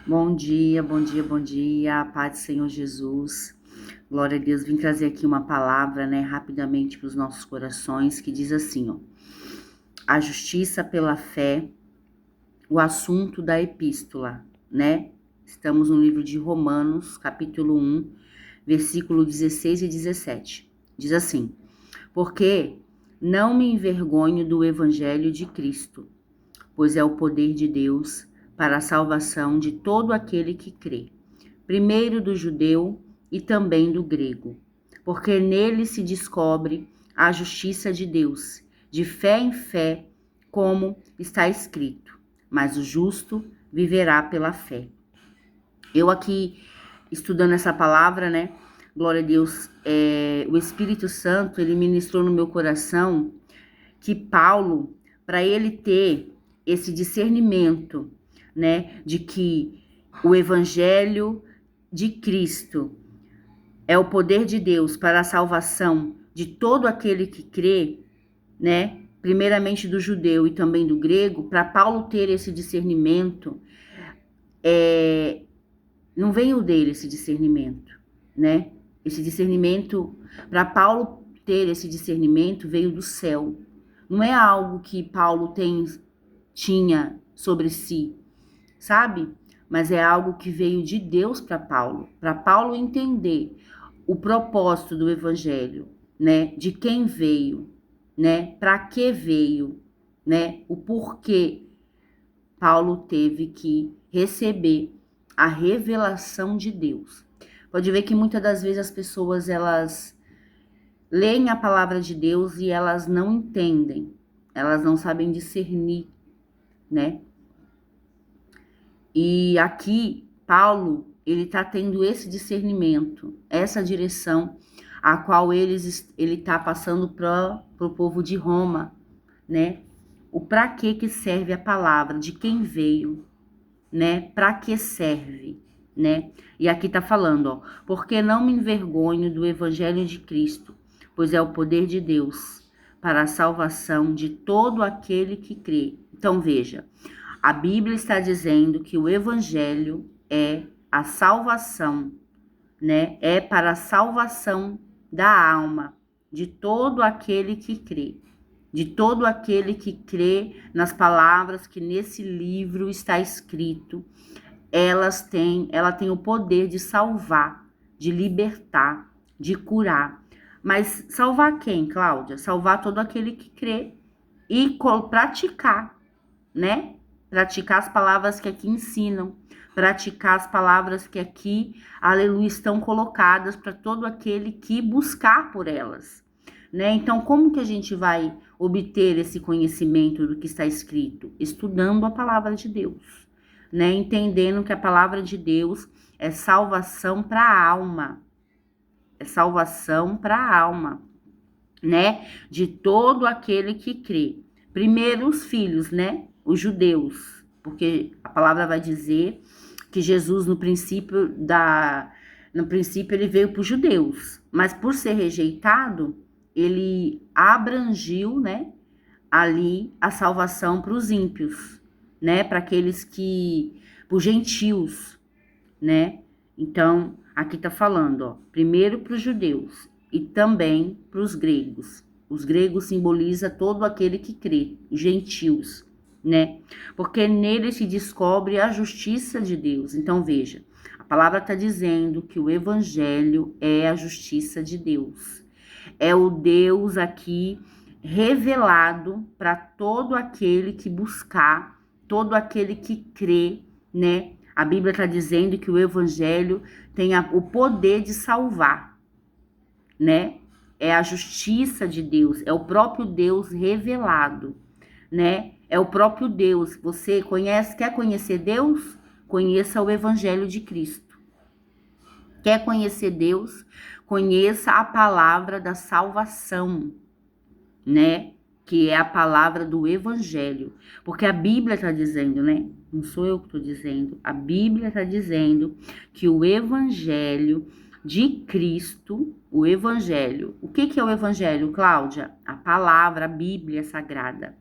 Bom dia, bom dia, bom dia, a paz do Senhor Jesus. Glória a Deus, vim trazer aqui uma palavra, rapidamente para os nossos corações, que diz assim, ó. A justiça pela fé, o assunto da epístola, Estamos no livro de Romanos, capítulo 1, versículo 16 e 17. Diz assim: porque não me envergonho do evangelho de Cristo, pois é o poder de Deus para a salvação de todo aquele que crê, primeiro do judeu e também do grego, porque nele se descobre a justiça de Deus, de fé em fé, como está escrito, mas o justo viverá pela fé. Eu aqui, estudando essa palavra, glória a Deus, o Espírito Santo, ele ministrou no meu coração que Paulo, para ele ter esse discernimento, de que o evangelho de Cristo é o poder de Deus para a salvação de todo aquele que crê, primeiramente do judeu e também do grego. Para Paulo ter esse discernimento, não veio dele esse discernimento, Esse discernimento, para Paulo ter esse discernimento, veio do céu. Não é algo que Paulo tinha sobre si, sabe? Mas é algo que veio de Deus para Paulo entender o propósito do evangelho, de quem veio, para que veio, o porquê Paulo teve que receber a revelação de Deus. Pode ver que muitas das vezes as pessoas, elas leem a palavra de Deus e elas não entendem, elas não sabem discernir, E aqui, Paulo, ele está tendo esse discernimento, essa direção a qual ele está passando para o povo de Roma, O para que serve a palavra, de quem veio, Para que serve, E aqui está falando, ó, porque não me envergonho do evangelho de Cristo, pois é o poder de Deus para a salvação de todo aquele que crê. Então veja, a Bíblia está dizendo que o evangelho é a salvação, É para a salvação da alma de todo aquele que crê. De todo aquele que crê nas palavras que nesse livro está escrito, ela tem o poder de salvar, de libertar, de curar. Mas salvar quem, Cláudia? Salvar todo aquele que crê e praticar, Praticar as palavras que aqui ensinam, praticar as palavras que aqui, aleluia, estão colocadas para todo aquele que buscar por elas, Então, como que a gente vai obter esse conhecimento do que está escrito? Estudando a palavra de Deus, Entendendo que a palavra de Deus é salvação para a alma, é salvação para a alma, De todo aquele que crê. Primeiro os filhos, Os judeus, porque a palavra vai dizer que Jesus no princípio ele veio para os judeus, mas por ser rejeitado, ele abrangiu, ali a salvação para os ímpios, para aqueles para os gentios, Então, aqui tá falando, ó, primeiro para os judeus e também para os gregos. Os gregos simboliza todo aquele que crê, gentios, Porque nele se descobre a justiça de Deus. Então veja, a palavra está dizendo que o evangelho é a justiça de Deus. É o Deus aqui revelado para todo aquele que buscar, todo aquele que crê, A Bíblia está dizendo que o evangelho tem o poder de salvar, É a justiça de Deus, é o próprio Deus revelado, É o próprio Deus. Você quer conhecer Deus? Conheça o evangelho de Cristo. Quer conhecer Deus? Conheça a palavra da salvação, Que é a palavra do evangelho. Porque a Bíblia está dizendo, Não sou eu que estou dizendo. A Bíblia está dizendo que o evangelho de Cristo, o evangelho. O que é o evangelho, Cláudia? A palavra, a Bíblia sagrada.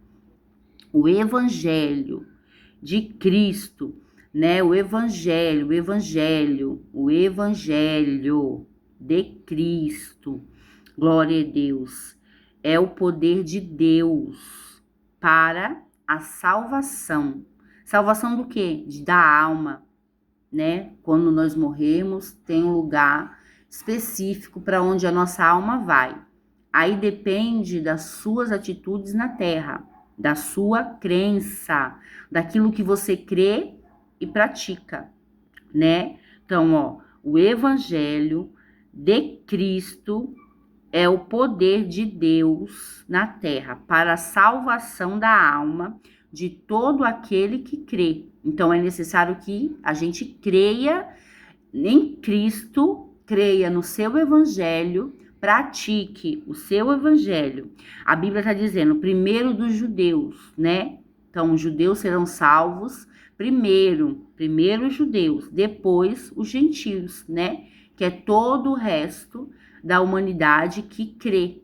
O evangelho de Cristo, né? O evangelho de Cristo, glória a Deus, é o poder de Deus para a salvação. Salvação do quê? Da alma, né? Quando nós morremos, tem um lugar específico para onde a nossa alma vai. Aí depende das suas atitudes na terra, da sua crença, daquilo que você crê e pratica, né? Então, ó, o evangelho de Cristo é o poder de Deus na terra para a salvação da alma de todo aquele que crê. Então, é necessário que a gente creia em Cristo, creia no seu evangelho, pratique o seu evangelho. A Bíblia está dizendo, primeiro dos judeus, né? Então, os judeus serão salvos primeiro os judeus, depois os gentios, né? Que é todo o resto da humanidade que crê,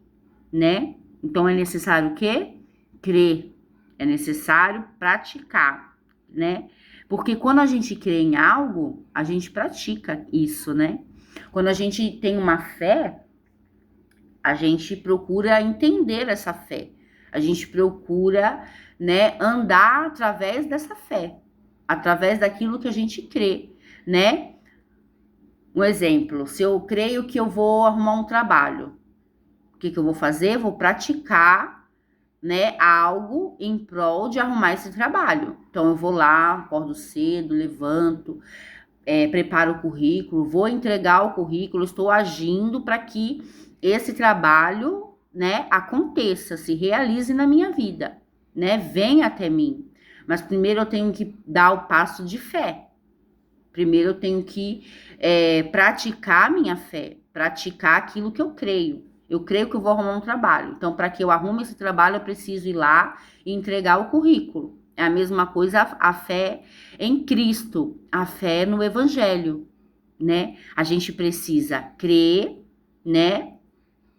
né? Então, é necessário o quê? Crer. É necessário praticar, né? Porque quando a gente crê em algo, a gente pratica isso, né? Quando a gente tem uma fé, a gente procura entender essa fé. A gente procura, né, andar através dessa fé, através daquilo que a gente crê, né? Um exemplo, se eu creio que eu vou arrumar um trabalho, o que eu vou fazer? Vou praticar, né, algo em prol de arrumar esse trabalho. Então, eu vou lá, acordo cedo, levanto, preparo o currículo, vou entregar o currículo, estou agindo para que esse trabalho, né, aconteça, se realize na minha vida, né, venha até mim. Mas primeiro eu tenho que dar o passo de fé. Primeiro eu tenho que praticar a minha fé, praticar aquilo que eu creio. Eu creio que eu vou arrumar um trabalho. Então, para que eu arrume esse trabalho, eu preciso ir lá e entregar o currículo. É a mesma coisa a fé em Cristo, a fé no Evangelho, né? A gente precisa crer, né?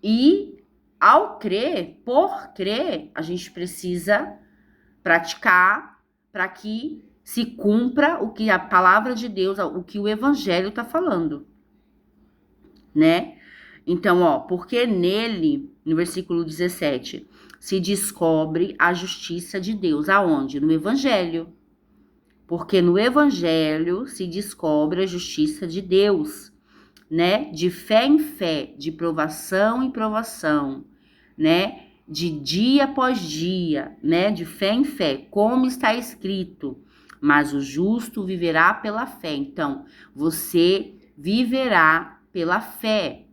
E ao crer, por crer, a gente precisa praticar para que se cumpra o que a palavra de Deus, o que o Evangelho está falando, né? Então, ó, porque nele, no versículo 17, se descobre a justiça de Deus. Aonde? No Evangelho. Porque no Evangelho se descobre a justiça de Deus, né? De fé em fé, de provação em provação, né? De dia após dia, né? De fé em fé, como está escrito. Mas o justo viverá pela fé. Então, você viverá pela fé.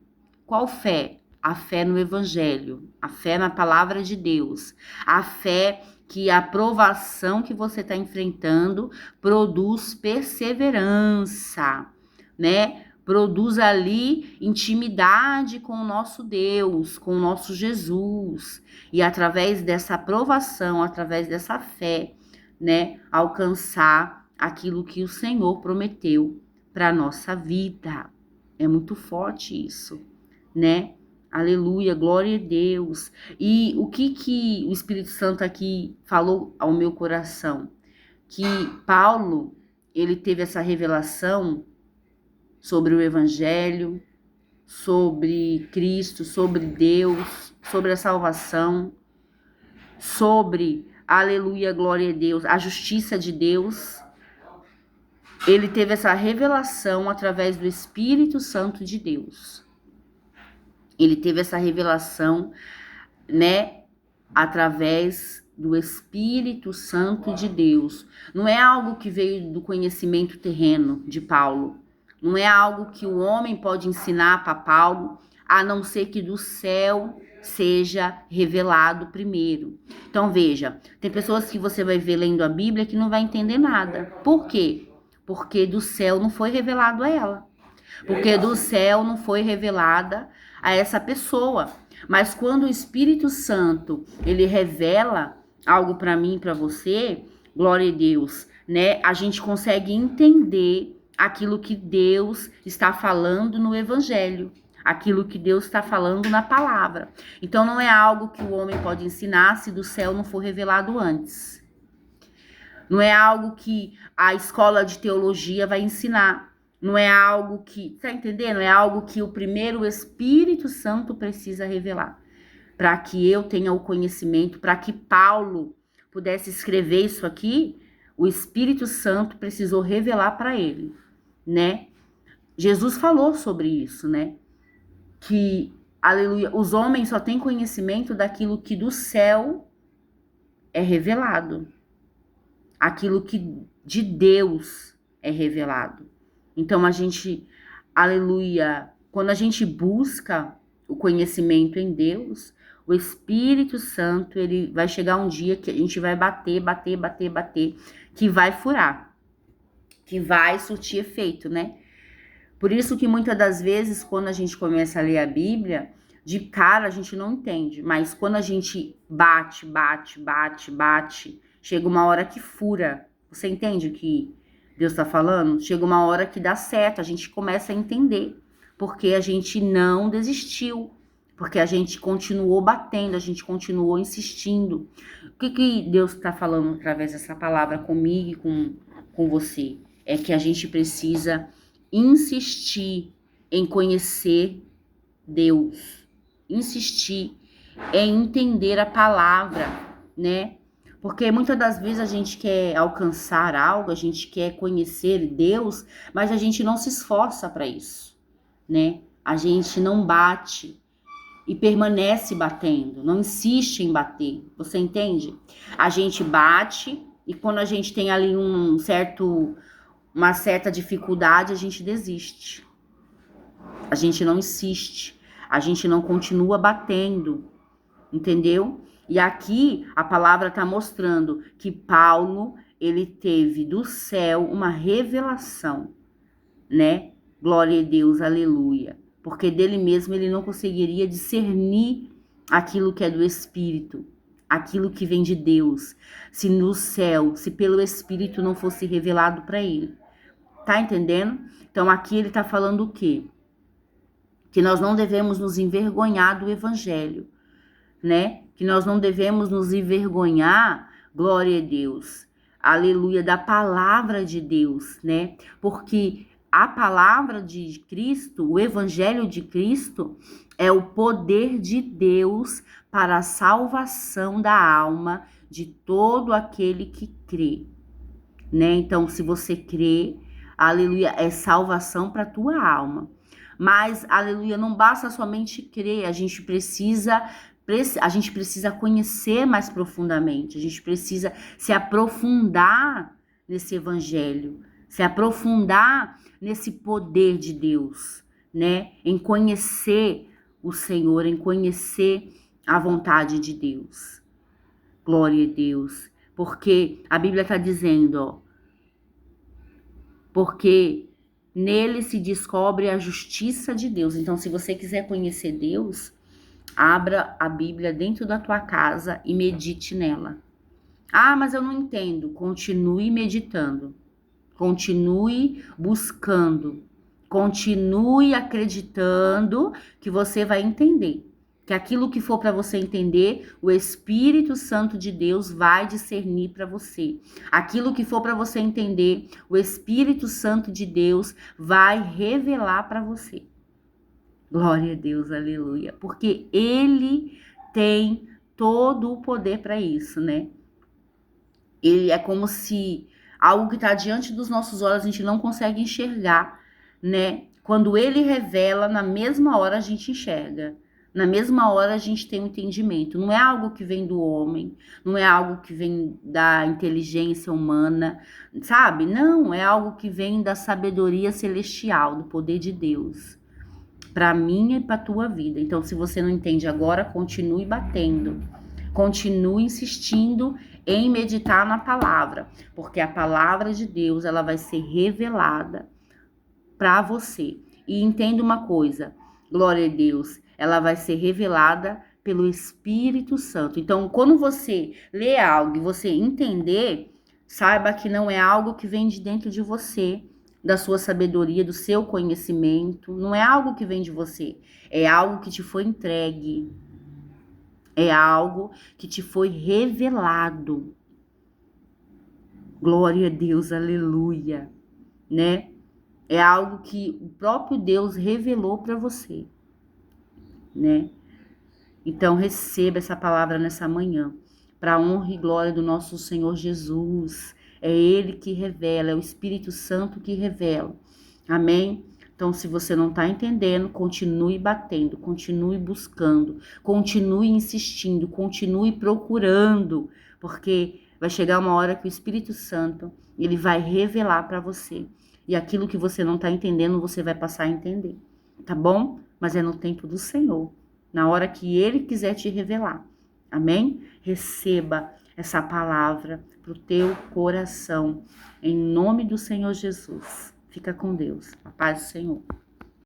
Qual fé? A fé no Evangelho, a fé na palavra de Deus, a fé que a provação que você está enfrentando produz perseverança, né? Produz ali intimidade com o nosso Deus, com o nosso Jesus. E através dessa aprovação, através dessa fé, né? Alcançar aquilo que o Senhor prometeu para a nossa vida. É muito forte isso, né? Aleluia, glória a Deus. E o que o Espírito Santo aqui falou ao meu coração? Que Paulo, ele teve essa revelação sobre o Evangelho, sobre Cristo, sobre Deus, sobre a salvação, sobre, aleluia, glória a Deus, a justiça de Deus. Ele teve essa revelação através do Espírito Santo de Deus. Ele teve essa revelação, né, através do Espírito Santo de Deus. Não é algo que veio do conhecimento terreno de Paulo. Não é algo que o homem pode ensinar para Paulo, a não ser que do céu seja revelado primeiro. Então, veja, tem pessoas que você vai ver lendo a Bíblia que não vai entender nada. Por quê? Porque do céu não foi revelado a ela. Porque do céu não foi revelada a essa pessoa. Mas quando o Espírito Santo, ele revela algo para mim, para você, glória a Deus, né? A gente consegue entender aquilo que Deus está falando no Evangelho, aquilo que Deus está falando na palavra. Então não é algo que o homem pode ensinar se do céu não for revelado antes. Não é algo que a escola de teologia vai ensinar. Não é algo que, tá entendendo? É algo que o primeiro Espírito Santo precisa revelar. Para que eu tenha o conhecimento, para que Paulo pudesse escrever isso aqui, o Espírito Santo precisou revelar para ele, né? Jesus falou sobre isso, né? Que, aleluia, os homens só têm conhecimento daquilo que do céu é revelado. Aquilo que de Deus é revelado. Então a gente, aleluia, quando a gente busca o conhecimento em Deus, o Espírito Santo, ele vai chegar um dia que a gente vai bater, que vai furar, que vai surtir efeito, né? Por isso que muitas das vezes, quando a gente começa a ler a Bíblia, de cara a gente não entende, mas quando a gente bate, chega uma hora que fura. Você entende o que Deus está falando? Chega uma hora que dá certo, a gente começa a entender, porque a gente não desistiu, porque a gente continuou batendo, a gente continuou insistindo. O que Deus está falando através dessa palavra comigo e com você? É que a gente precisa insistir em conhecer Deus, insistir em entender a palavra, né? Porque muitas das vezes a gente quer alcançar algo, a gente quer conhecer Deus, mas a gente não se esforça para isso, né? A gente não bate e permanece batendo, não insiste em bater. Você entende? A gente bate e quando a gente tem ali uma certa dificuldade, a gente desiste. A gente não insiste, a gente não continua batendo, entendeu? E aqui a palavra está mostrando que Paulo, ele teve do céu uma revelação, né? Glória a Deus, aleluia. Porque dele mesmo ele não conseguiria discernir aquilo que é do Espírito, aquilo que vem de Deus, se no céu, se pelo Espírito não fosse revelado para ele. Tá entendendo? Então aqui ele tá falando o quê? Que nós não devemos nos envergonhar do Evangelho, né? Que nós não devemos nos envergonhar, glória a Deus, aleluia, da palavra de Deus, né? Porque a palavra de Cristo, o Evangelho de Cristo, é o poder de Deus para a salvação da alma de todo aquele que crê, né? Então, se você crê, aleluia, é salvação para a tua alma. Mas, aleluia, não basta somente crer, a gente precisa conhecer mais profundamente, a gente precisa se aprofundar nesse evangelho, se aprofundar nesse poder de Deus, né? Em conhecer o Senhor, em conhecer a vontade de Deus. Glória a Deus. Porque a Bíblia está dizendo, ó, porque nele se descobre a justiça de Deus. Então, se você quiser conhecer Deus, abra a Bíblia dentro da tua casa e medite nela. Ah, mas eu não entendo. Continue meditando. Continue buscando. Continue acreditando que você vai entender. Que aquilo que for para você entender, o Espírito Santo de Deus vai discernir para você. Aquilo que for para você entender, o Espírito Santo de Deus vai revelar para você. Glória a Deus, aleluia. Porque Ele tem todo o poder para isso, né? Ele é como se algo que está diante dos nossos olhos a gente não consegue enxergar, né? Quando Ele revela, na mesma hora a gente enxerga. Na mesma hora a gente tem um entendimento. Não é algo que vem do homem, não é algo que vem da inteligência humana, sabe? Não, é algo que vem da sabedoria celestial, do poder de Deus, para mim e para tua vida. Então, se você não entende agora, continue batendo, continue insistindo em meditar na palavra, porque a palavra de Deus, ela vai ser revelada para você. E entenda uma coisa, glória a Deus, ela vai ser revelada pelo Espírito Santo. Então, quando você lê algo e você entender, saiba que não é algo que vem de dentro de você, da sua sabedoria, do seu conhecimento, não é algo que vem de você, é algo que te foi entregue, é algo que te foi revelado. Glória a Deus, aleluia, né? É algo que o próprio Deus revelou para você, né? Então receba essa palavra nessa manhã, para a honra e glória do nosso Senhor Jesus. É Ele que revela, é o Espírito Santo que revela. Amém? Então, se você não está entendendo, continue batendo, continue buscando, continue insistindo, continue procurando, porque vai chegar uma hora que o Espírito Santo, ele vai revelar para você. E aquilo que você não está entendendo, você vai passar a entender. Tá bom? Mas é no tempo do Senhor, na hora que Ele quiser te revelar. Amém? Receba essa palavra para o teu coração, em nome do Senhor Jesus. Fica com Deus. A paz do Senhor.